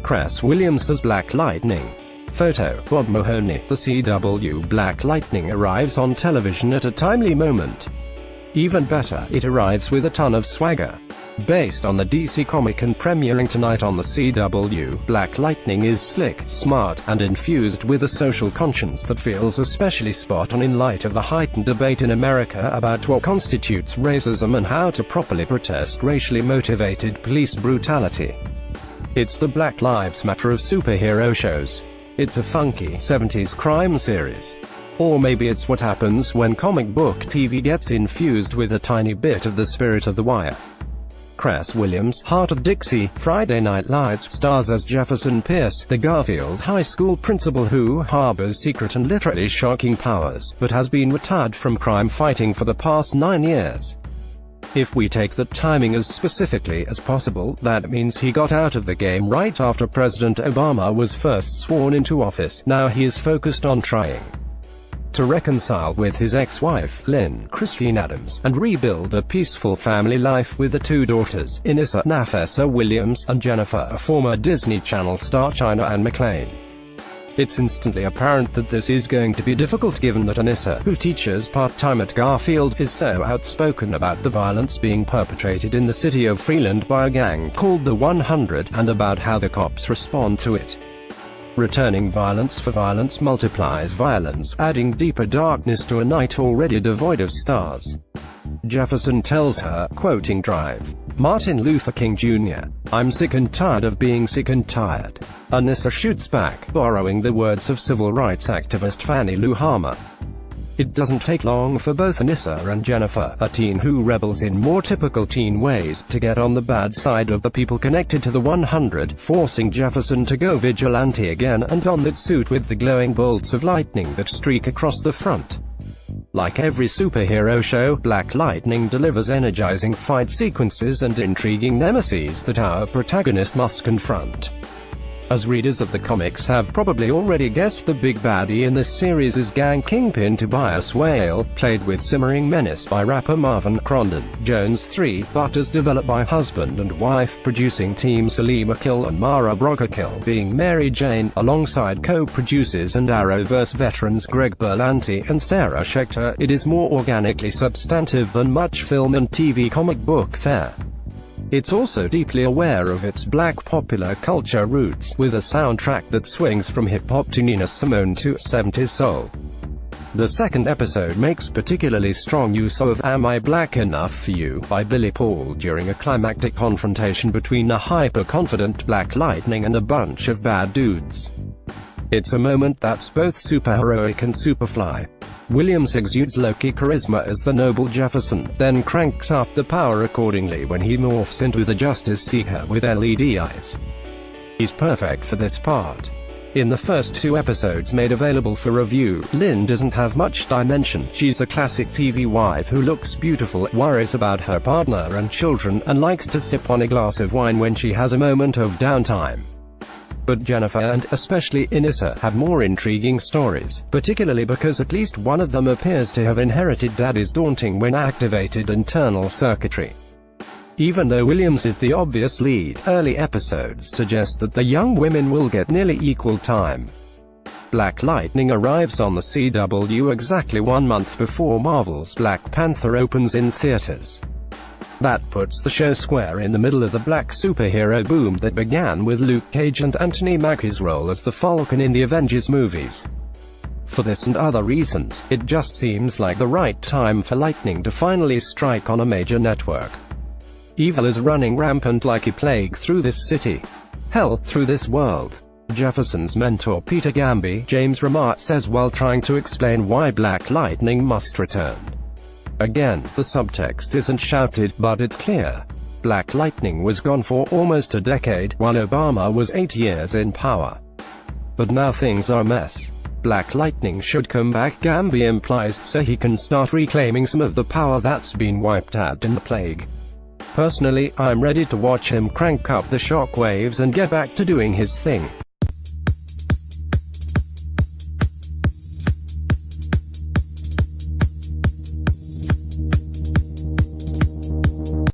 Cress Williams as Black Lightning. Photo, Bob Mahoney. The CW Black Lightning arrives on television at a timely moment. Even better, it arrives with a ton of swagger. Based on the DC comic and premiering tonight on the CW, Black Lightning is slick, smart, and infused with a social conscience that feels especially spot on in light of the heightened debate in America about what constitutes racism and how to properly protest racially motivated police brutality. It's the Black Lives Matter of superhero shows. It's a funky 70s crime series. Or maybe it's what happens when comic book TV gets infused with a tiny bit of the spirit of The Wire. Cress Williams, Heart of Dixie, Friday Night Lights, stars as Jefferson Pierce, the Garfield High School principal who harbors secret and literally shocking powers, but has been retired from crime fighting for the past 9 years. If we take the timing as specifically as possible, that means he got out of the game right after President Obama was first sworn into office. Now he is focused on trying to reconcile with his ex-wife, Lynn Christine Adams, and rebuild a peaceful family life with the two daughters, Inissa Nafessa Williams, and Jennifer, a former Disney Channel star China Anne McClain. It's instantly apparent that this is going to be difficult given that Inissa, who teaches part-time at Garfield, is so outspoken about the violence being perpetrated in the city of Freeland by a gang called the 100, and about how the cops respond to it. Returning violence for violence multiplies violence, adding deeper darkness to a night already devoid of stars. Jefferson tells her, quoting Drive, Martin Luther King Jr., "I'm sick and tired of being sick and tired." Inissa shoots back, borrowing the words of civil rights activist Fannie Lou Hamer. It doesn't take long for both Inissa and Jennifer, a teen who rebels in more typical teen ways, to get on the bad side of the people connected to the 100, forcing Jefferson to go vigilante again and don that suit with the glowing bolts of lightning that streak across the front. Like every superhero show, Black Lightning delivers energizing fight sequences and intriguing nemesis that our protagonist must confront. As readers of the comics have probably already guessed, the big baddie in this series is gang kingpin Tobias Whale, played with simmering menace by rapper Marvin Crondon Jones 3, but as developed by husband and wife producing team Salima Kill and Mara Brockerkill, being Mary Jane, alongside co-producers and Arrowverse veterans Greg Berlanti and Sarah Schechter. It is more organically substantive than much film and TV comic book fare. It's also deeply aware of its black popular culture roots, with a soundtrack that swings from hip-hop to Nina Simone to 70s soul. The second episode makes particularly strong use of "Am I Black Enough for You" by Billy Paul during a climactic confrontation between a hyper-confident Black Lightning and a bunch of bad dudes. It's a moment that's both superheroic and superfly. Williams exudes low-key charisma as the noble Jefferson, then cranks up the power accordingly when he morphs into the Justice Seeker with LED eyes. He's perfect for this part. In the first 2 episodes made available for review, Lynn doesn't have much dimension. She's a classic TV wife who looks beautiful, worries about her partner and children, and likes to sip on a glass of wine when she has a moment of downtime. But Jennifer and, especially, Inissa have more intriguing stories, particularly because at least one of them appears to have inherited Daddy's daunting when activated internal circuitry. Even though Williams is the obvious lead, early episodes suggest that the young women will get nearly equal time. Black Lightning arrives on the CW exactly 1 month before Marvel's Black Panther opens in theaters. That puts the show square in the middle of the black superhero boom that began with Luke Cage and Anthony Mackie's role as the Falcon in the Avengers movies. For this and other reasons, it just seems like the right time for Lightning to finally strike on a major network. Evil is running rampant like a plague through this city. Hell, through this world. Jefferson's mentor Peter Gamby, James Remar, says while trying to explain why Black Lightning must return. Again, the subtext isn't shouted, but it's clear. Black Lightning was gone for almost a decade, while Obama was 8 years in power. But now things are a mess. Black Lightning should come back, Gamby implies, so he can start reclaiming some of the power that's been wiped out in the plague. Personally, I'm ready to watch him crank up the shockwaves and get back to doing his thing.